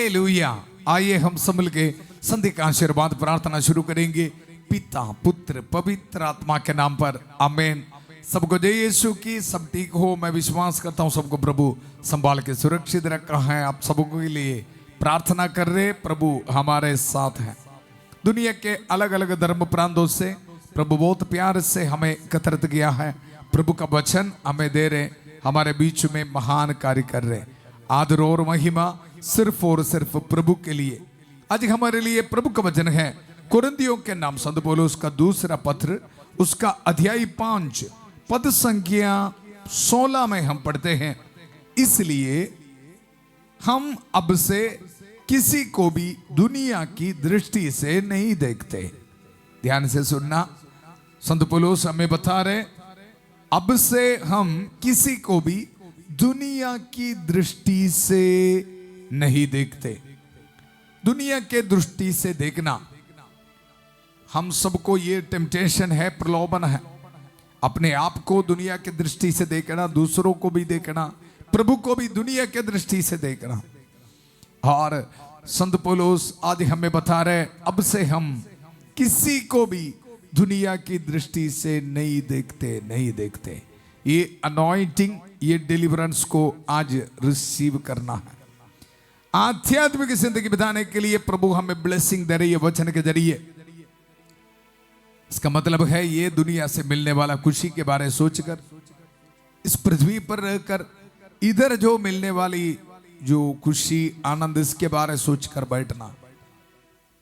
Hallelujah. आइए हम सब मिलके संधि का आशीर्वाद प्रार्थना शुरू करेंगे। पिता पुत्र पवित्र आत्मा के नाम पर आमीन। सबको जय यीशु की। सब ठीक हो, मैं विश्वास करता हूँ सबको प्रभु संभाल के सुरक्षित रखा है। आप सबको के लिए प्रार्थना कर रहे, प्रभु हमारे साथ हैं। दुनिया के अलग अलग धर्म प्रांतों से प्रभु बहुत प्यार से हमें एकत्रित किया है। प्रभु का वचन हमें दे रहे, हमारे बीच में महान कार्य कर रहे। आदर और महिमा सिर्फ और सिर्फ प्रभु के लिए। आज हमारे लिए प्रभु का वचन है कुरिन्थियों के नाम संत पौलुस का दूसरा पत्र, उसका अध्याय 5 पद संख्या 16 में हम पढ़ते हैं। इसलिए हम अब से किसी को भी दुनिया की दृष्टि से नहीं देखते। ध्यान से सुनना, संत पौलुस हमें बता रहे अब से हम किसी को भी दुनिया की दृष्टि से नहीं देखते। दुनिया के दृष्टि से देखना, हम सबको ये टेम्पटेशन है, प्रलोभन है। अपने आप को दुनिया की दृष्टि से देखना, दूसरों को भी देखना, प्रभु को भी दुनिया के दृष्टि से देखना। और संत पौलुस आज हमें बता रहे अब से हम किसी को भी दुनिया की दृष्टि से नहीं देखते, नहीं देखते। ये अनॉइंटिंग, ये डिलीवरेंस को आज रिसीव करना है। आध्यात्मिक जिंदगी बिताने के लिए प्रभु हमें ब्लेसिंग दे रही है वचन के जरिए। इसका मतलब है ये दुनिया से मिलने वाला खुशी के बारे सोचकर, इस पृथ्वी पर रहकर इधर जो मिलने वाली जो खुशी आनंद, इसके बारे सोचकर बैठना,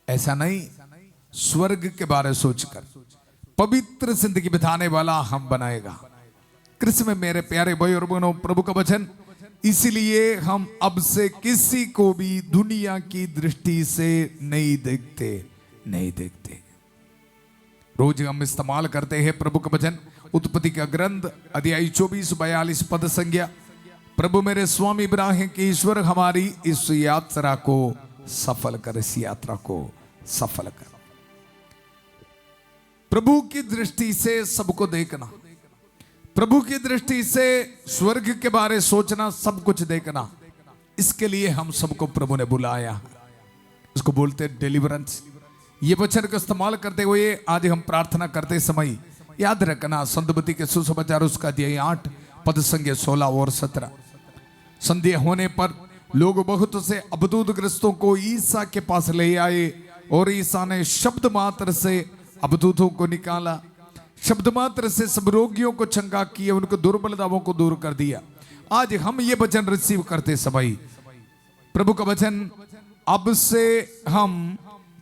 ऐसा नहीं। स्वर्ग के बारे सोचकर पवित्र जिंदगी बिताने वाला हम बनाएगा। कृष्ण में मेरे प्यारे भाई और बहनों, प्रभु का वचन, इसलिए हम अब से किसी को भी दुनिया की दृष्टि से नहीं देखते, नहीं देखते। रोज हम इस्तेमाल करते हैं प्रभु का वचन। उत्पत्ति का ग्रंथ अध्याय 24-42 पद संज्ञा, प्रभु मेरे स्वामी इब्राहिम के ईश्वर हमारी इस यात्रा को सफल कर, इस यात्रा को सफल कर। प्रभु की दृष्टि से सबको देखना, प्रभु की दृष्टि से स्वर्ग के बारे सोचना, सब कुछ देखना, इसके लिए हम सबको प्रभु ने बुलाया। इसको बोलते हैं डिलीवरेंस। ये वचन का इस्तेमाल करते हुए आज हम प्रार्थना करते समय याद रखना, संतबत्ती के सुसमाचार उसका अध्याय 8 पद संख्या 16 और 17। संध्या होने पर लोग बहुत से अबदूत ग्रस्तों को ईसा के पास ले आए और ईसा ने शब्द मात्र से अबदूतों को निकाला। शब्द मात्र से सब रोगियों को चंगा किए, उनको दुर्बलताओं को दूर कर दिया। आज हम ये वचन रिसीव करते समय प्रभु का वचन, अब से हम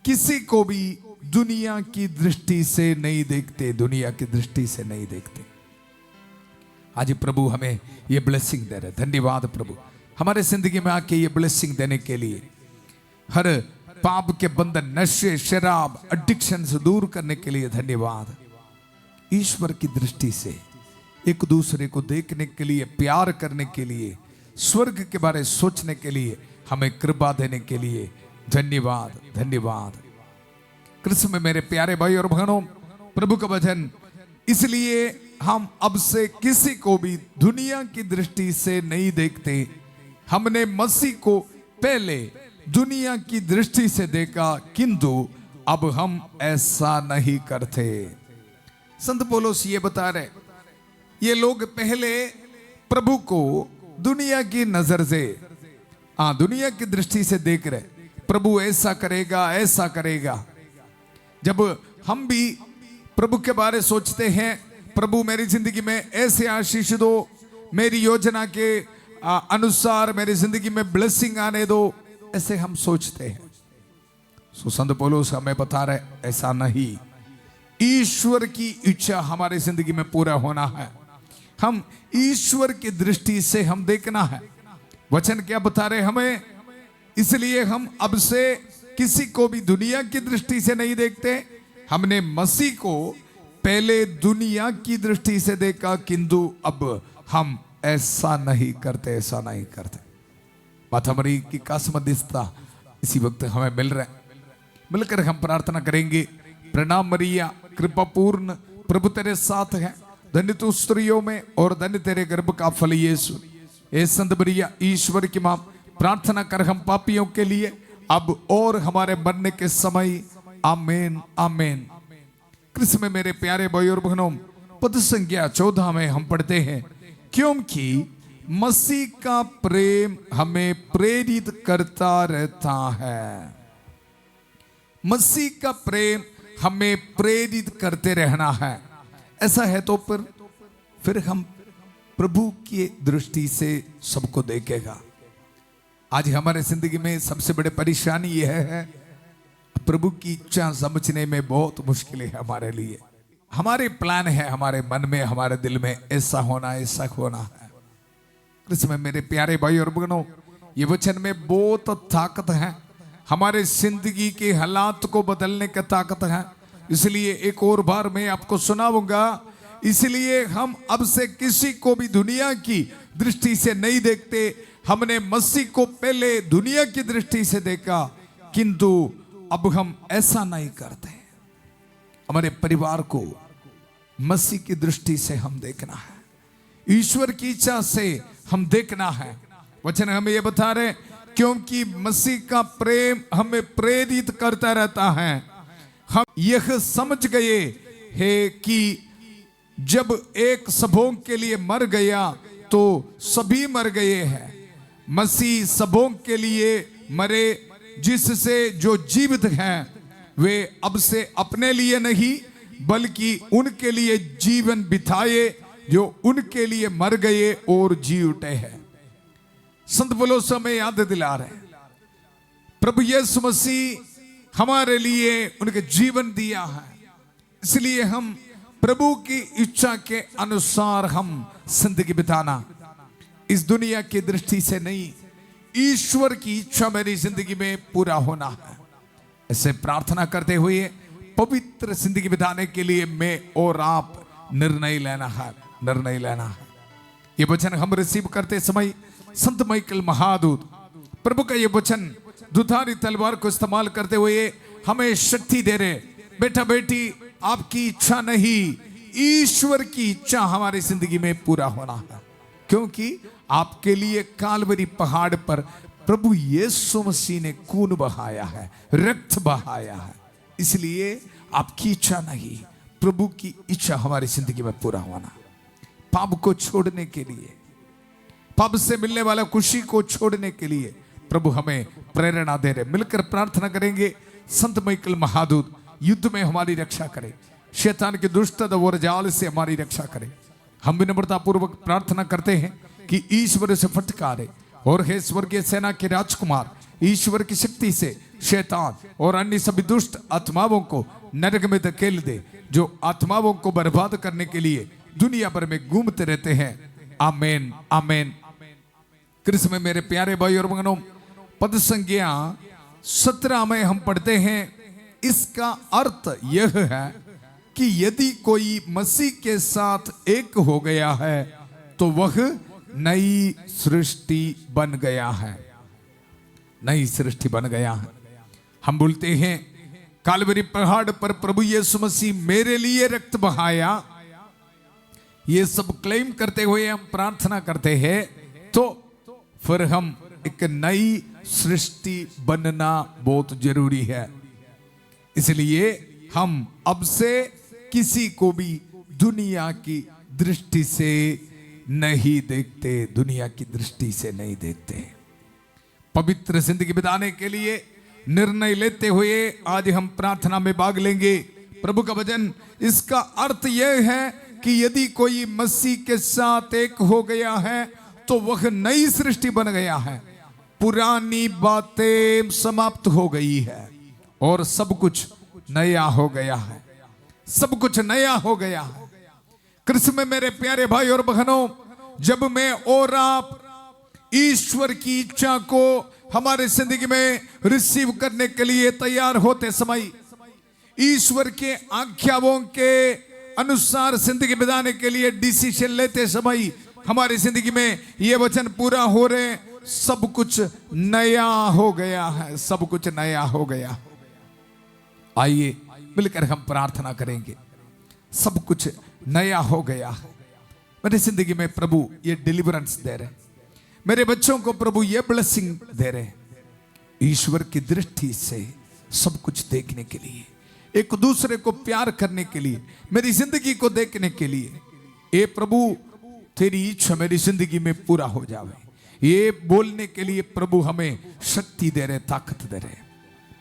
किसी को भी दुनिया की दृष्टि से नहीं देखते, दुनिया की दृष्टि से नहीं देखते। आज प्रभु हमें ये ब्लेसिंग दे रहे। धन्यवाद प्रभु, हमारे जिंदगी में आके ये ब्लेसिंग देने के लिए। हर पाप के बंधन, नशे, शराब, एडिक्शन से दूर करने के लिए धन्यवाद। ईश्वर की दृष्टि से एक दूसरे को देखने के लिए, प्यार करने के लिए, स्वर्ग के बारे सोचने के लिए हमें कृपा देने के लिए धन्यवाद, धन्यवाद। कृष्ण में मेरे प्यारे भाई और बहनों, प्रभु का वचन, इसलिए हम अब से किसी को भी दुनिया की दृष्टि से नहीं देखते। हमने मसीह को पहले दुनिया की दृष्टि से देखा, किंतु अब हम ऐसा नहीं करते। संत पौलुस ये बता रहे, ये लोग पहले प्रभु को दुनिया की नजर से, दुनिया की दृष्टि से देख रहे, प्रभु ऐसा करेगा, ऐसा करेगा। जब हम भी प्रभु के बारे सोचते हैं, प्रभु मेरी जिंदगी में ऐसे आशीष दो, मेरी योजना के अनुसार मेरी जिंदगी में ब्लेसिंग आने दो, ऐसे हम सोचते हैं। संत पौलुस हमें बता रहे ऐसा नहीं। ईश्वर की इच्छा हमारी जिंदगी में पूरा होना है। हम ईश्वर की दृष्टि से हम देखना है। वचन क्या बता रहे हमें, इसलिए हम अब से किसी को भी दुनिया की दृष्टि से नहीं देखते। हमने मसीह को पहले दुनिया की दृष्टि से देखा, किंतु अब हम ऐसा नहीं करते, ऐसा नहीं करते। माथमरी की कासमदिस्ता इसी वक्त हमें मिल रहा है। मिलकर हम प्रार्थना करेंगे। प्रणाम मरिया, कृपा पूर्ण, प्रभु तेरे साथ है, धन्य तू स्त्रियों में और धन्य तेरे गर्भ का फल यीशु। ए संत मरिया, ईश्वर की मां, प्रार्थना कर हम पापियों के लिए अब और हमारे मरने के समय। आमीन आमीन। कृष्ण में मेरे प्यारे भाई और बहनों, पद संख्या 14 में हम पढ़ते हैं, क्योंकि मसीह का प्रेम हमें प्रेरित करता रहता है। मसीह का प्रेम हमें प्रेरित करते रहना है। ऐसा है तो फिर हम प्रभु की दृष्टि से सबको देखेगा। आज हमारे जिंदगी में सबसे बड़ी परेशानी यह है, प्रभु की इच्छा समझने में बहुत मुश्किल है हमारे लिए। हमारे प्लान है हमारे मन में, हमारे दिल में, ऐसा होना ऐसा होना है। इसमें मेरे प्यारे भाई और बहनों, ये वचन में बहुत ताकत है, हमारे जिंदगी के हालात को बदलने की ताकत है। इसलिए एक और बार मैं आपको सुनाऊंगा। इसलिए हम अब से किसी को भी दुनिया की दृष्टि से नहीं देखते। हमने मसीह को पहले दुनिया की दृष्टि से देखा, किंतु अब हम ऐसा नहीं करते। हमारे परिवार को मसीह की दृष्टि से हम देखना है, ईश्वर की इच्छा से हम देखना है। वचन हमें यह बता रहे, क्योंकि मसीह का प्रेम हमें प्रेरित करता रहता है। हम यह समझ गए हैं कि जब एक सबों के लिए मर गया तो सभी मर गए हैं। मसीह सबों के लिए मरे, जिससे जो जीवित हैं वे अब से अपने लिए नहीं बल्कि उनके लिए जीवन बिताए जो उनके लिए मर गए और जी उठे हैं। संत पौलुस हमें याद दिला रहे, प्रभु यीशु मसीह हमारे लिए उनके जीवन दिया है। इसलिए हम प्रभु की इच्छा के अनुसार हम जिंदगी बिताना, इस दुनिया की दृष्टि से नहीं, ईश्वर की इच्छा मेरी जिंदगी में पूरा होना है। ऐसे प्रार्थना करते हुए पवित्र जिंदगी बिताने के लिए मैं और आप निर्णय लेना है, निर्णय लेना है। ये वचन हम रिसीव करते समय संत माइकल महादूत प्रभु का ये वचन दुधारी तलवार को इस्तेमाल करते हुए हमें शक्ति दे रहे, बेटा बेटी आपकी इच्छा नहीं, ईश्वर की इच्छा हमारी जिंदगी में पूरा होना है। क्योंकि आपके लिए कालवरी पहाड़ पर प्रभु यीशु मसीह ने खून बहाया है, रक्त बहाया है। इसलिए आपकी इच्छा नहीं, प्रभु की इच्छा हमारी जिंदगी में पूरा होना। पाप को छोड़ने के लिए, पाप से मिलने वाला खुशी को छोड़ने के लिए प्रभु हमें प्रेरणा दे रहे। मिलकर प्रार्थना करेंगे। संत माइकल महादूत युद्ध में हमारी रक्षा करे, शैतान के दुष्ट और जाल से हमारी रक्षा करे। हम विनम्रता पूर्वक प्रार्थना करते हैं कि ईश्वर से फटकारे और हे स्वर्गीय सेना के राजकुमार, ईश्वर की शक्ति से शैतान और अन्य सभी दुष्ट आत्माओं को नरक में धकेल दे, जो आत्माओं को बर्बाद करने के लिए दुनिया भर में घूमते रहते हैं। आमीन आमीन। कृष्ण में मेरे प्यारे भाई और बहनों, पद संज्ञा 17 में हम पढ़ते हैं, इसका अर्थ यह है कि यदि कोई मसीह के साथ एक हो गया है तो वह नई सृष्टि बन गया है, नई सृष्टि बन गया है। हम बोलते हैं कालवरी पहाड़ पर प्रभु यीशु मसीह मेरे लिए रक्त बहाया, ये सब क्लेम करते हुए हम प्रार्थना करते हैं, तो फिर हम एक नई सृष्टि बनना बहुत जरूरी है। इसलिए हम अब से किसी को भी दुनिया की दृष्टि से नहीं देखते, दुनिया की दृष्टि से नहीं देखते। पवित्र जिंदगी बिताने के लिए निर्णय लेते हुए आज हम प्रार्थना में भाग लेंगे। प्रभु का वचन, इसका अर्थ यह है कि यदि कोई मसीह के साथ एक हो गया है तो वह नई सृष्टि बन गया है, पुरानी बातें समाप्त हो गई है और सब कुछ नया हो गया है, सब कुछ नया हो गया है। कृष्ण में मेरे प्यारे भाई और बहनों, जब मैं और आप ईश्वर की इच्छा को हमारे जिंदगी में रिसीव करने के लिए तैयार होते समय, ईश्वर के आज्ञाओं के अनुसार जिंदगी बिताने के लिए डिसीजन लेते समय हमारी जिंदगी में ये वचन पूरा हो रहे, सब कुछ नया हो गया है, सब कुछ नया हो गया। आइए मिलकर हम प्रार्थना करेंगे। सब कुछ नया हो गया है। मेरी जिंदगी में प्रभु ये डिलीवरेंस दे रहे, मेरे बच्चों को प्रभु ये ब्लेसिंग दे रहे हैं, ईश्वर की दृष्टि से सब कुछ देखने के लिए, एक दूसरे को प्यार करने के लिए, मेरी जिंदगी को देखने के लिए। ए प्रभु तेरी इच्छा मेरी जिंदगी में पूरा हो जावे, ये बोलने के लिए प्रभु हमें शक्ति दे रहे, ताकत दे रहे।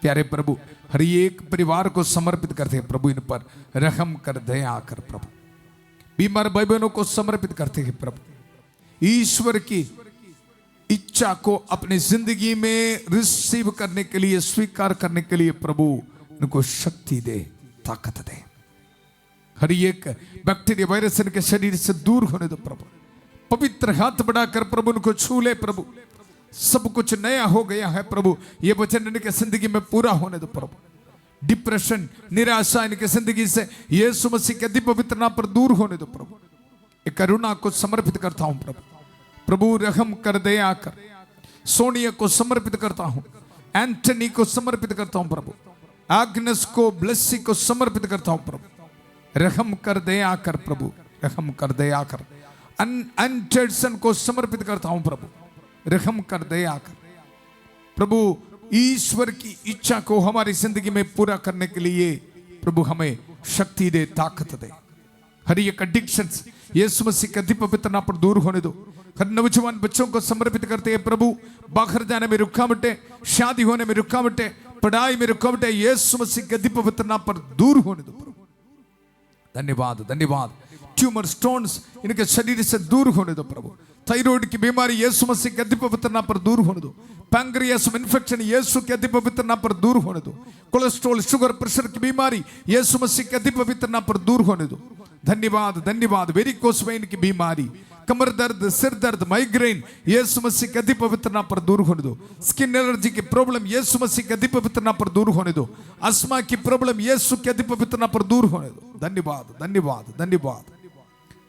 प्यारे प्रभु हर एक परिवार को समर्पित करते हैं प्रभु, इन पर रहम कर, दया कर प्रभु। बीमार भाई बहनों को समर्पित करते हैं प्रभु, ईश्वर की इच्छा को अपनी जिंदगी में रिसीव करने के लिए, स्वीकार करने के लिए प्रभु उनको शक्ति दे, ताकत दे। हर एक बैक्टीरिया वायरस इनके शरीर से दूर होने दो प्रभु। पवित्र हाथ बढ़ाकर प्रभु उनको छू ले प्रभु, सब कुछ नया हो गया है प्रभु, ये वचन इनके जिंदगी में पूरा होने दो प्रभु। डिप्रेशन, निराशा इनके जिंदगी से यीशु मसीह के दिव्य पवित्र नाम पर दूर होने दो प्रभु। एक करुणा को समर्पित करता हूं प्रभु, प्रभु रहम कर, दया कर। सोनिया को समर्पित करता हूं, एंटनी को समर्पित करता हूं प्रभु, आग्नेस को, ब्लेसी को समर्पित करता हूं प्रभु। रहम कर, दया कर प्रभु, रहम कर, दया कर। एंटरसन को समर्पित करता हूं प्रभु, रहम कर, दया कर प्रभु। ईश्वर की इच्छा को हमारी जिंदगी में पूरा करने के लिए प्रभु हमें शक्ति दे, ताकत दे। हर एक एडिक्शंस यीशु मसीह के दिव्य पवित्र नाम पर दूर होने दो। हर नौजवान बच्चों को समर्पित करते हैं प्रभु, बाहर जाने में रुकावटें, शादी होने में रुकावटें, पढ़ाई में रुकावटें यीशु मसीह के दिव्य पवित्र नाम पर दूर होने दो प्रभु। धन्यवाद, धन्यवाद। ट्यूमर, स्टोन्स इनके शरीर से दूर होने दो प्रभु। थायराइड की बीमारी यीशु मसीह के दिव्य पवित्र नाम पर दूर होने दो। पैंक्रियास इन्फेक्शन यीशु के दिव्य पवित्र नाम पर दूर होने दो। कोलेस्ट्रॉल, शुगर, प्रेशर की बीमारी यीशु मसीह के दिव्य पवित्र नाम पर दूर होने दो। धन्यवाद, धन्यवाद। वेरिकोस वेन की बीमारी, कमर दर्द, सिर दर्द, माइग्रेन यीशु मसीह के दिव्य पवित्र नाम पर दूर होने दो। स्किन एलर्जी की प्रॉब्लम यीशु मसीह के दिव्य पवित्र नाम पर दूर होने दो। अस्थमा की प्रॉब्लम यीशु के दिव्य पवित्र नाम पर दूर होने दो। धन्यवाद, धन्यवाद, धन्यवाद।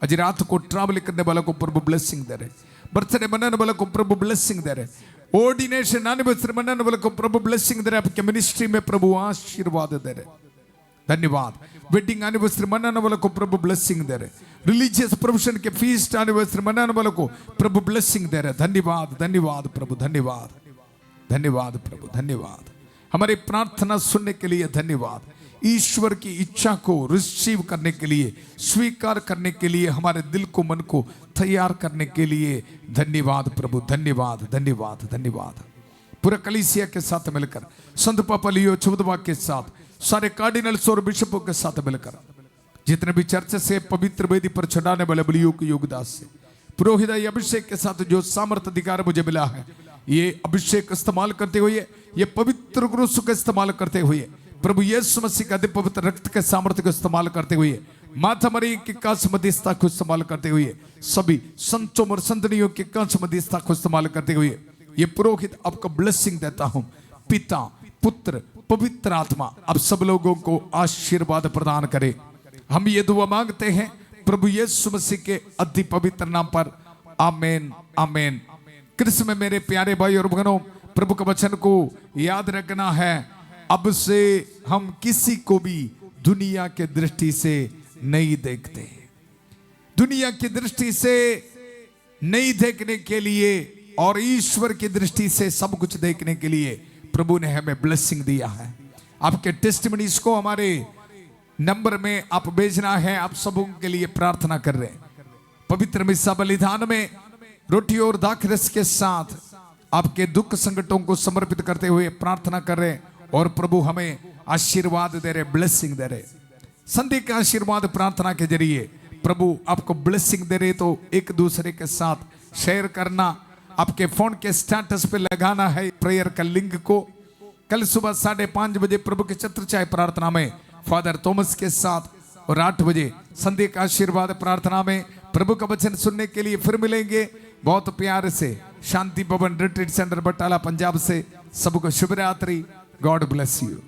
आज रात को ट्रैवल करने वालों को प्रभु ब्लेसिंग दे रहे, बर्थडे मनाने वालों को प्रभु ब्लेसिंग दे रहे, ऑर्डिनेशन एनिवर्सरी मनाने वालों को प्रभु ब्लेसिंग दे रहे, आपके मिनिस्ट्री में प्रभु आशीर्वाद दे रहे। धन्यवाद। वेडिंग एनिवर्सरी मनाने वालों को प्रभु ब्लेसिंग दे रहे, रिलीजियस प्रोफेशन के फीस्ट एनिवर्सरी मनाने वालों को प्रभु ब्लेसिंग दे रहे। धन्यवाद, धन्यवाद प्रभु, धन्यवाद, धन्यवाद प्रभु, धन्यवाद। हमारी प्रार्थना सुनने के लिए धन्यवाद। ईश्वर की इच्छा को रिसीव करने के लिए, स्वीकार करने के लिए, हमारे दिल को, मन को तैयार करने के लिए धन्यवाद प्रभु, धन्यवाद, धन्यवाद, धन्यवाद। पूरा कलीसिया के साथ मिलकर, संत पापा लियो चौदवा के साथ, सारे कार्डिनल्स और बिशपों के साथ मिलकर, जितने भी चर्च से पवित्र वेदी पर चढ़ाने वाले बलियों के योगदास से, पुरोहित अभिषेक के साथ जो सामर्थ अधिकार मुझे मिला है, ये अभिषेक इस्तेमाल करते हुए, ये पवित्र क्रूस का इस्तेमाल करते हुए, प्रभु यीशु मसीह का दिव्य पवित्र रक्त के सामर्थ्य को इस्तेमाल करते हुए, माता मरियम की कांच मध्यस्थता को इस्तेमाल करते हुए, सभी संतों और संतनियों की कांच मध्यस्थता को इस्तेमाल करते हुए, ये पुरोहित आपको ब्लेसिंग देता हूं। पिता, पुत्र, पवित्र आत्मा आप सब लोगों को आशीर्वाद प्रदान करे। हम ये दुआ मांगते हैं प्रभु यीशु मसीह के अति पवित्र नाम पर, आमीन, आमीन। कृष्ण में मेरे प्यारे भाई और बहनों, प्रभु के वचन को याद रखना है, अब से हम किसी को भी दुनिया के दृष्टि से नहीं देखते। दुनिया की दृष्टि से नहीं देखने के लिए और ईश्वर की दृष्टि से सब कुछ देखने के लिए प्रभु ने हमें ब्लेसिंग दिया है। आपके टेस्टिमनीज को हमारे नंबर में आप भेजना है। आप सबों के लिए प्रार्थना कर रहे हैं। पवित्र मिस्सा बलिदान में रोटी और दाखरस के साथ आपके दुख संकटों को समर्पित करते हुए प्रार्थना कर रहे हैं और प्रभु हमें आशीर्वाद दे रहे, ब्लेसिंग दे रहे। संधि का आशीर्वाद प्रार्थना के जरिए प्रभु आपको ब्लेसिंग दे रहे, तो एक दूसरे के साथ शेयर करना, आपके फोन के स्टेटस पे लगाना है प्रेयर का लिंक को। कल सुबह 5:30 बजे प्रभु के छत्रछाया प्रार्थना में फादर थॉमस के साथ और 8 बजे संधि का आशीर्वाद प्रार्थना में प्रभु का वचन सुनने के लिए फिर मिलेंगे। बहुत प्यार से शांति भवन रिट्रीट सेंटर बटाला पंजाब से सबको शुभ रात्रि। God bless you.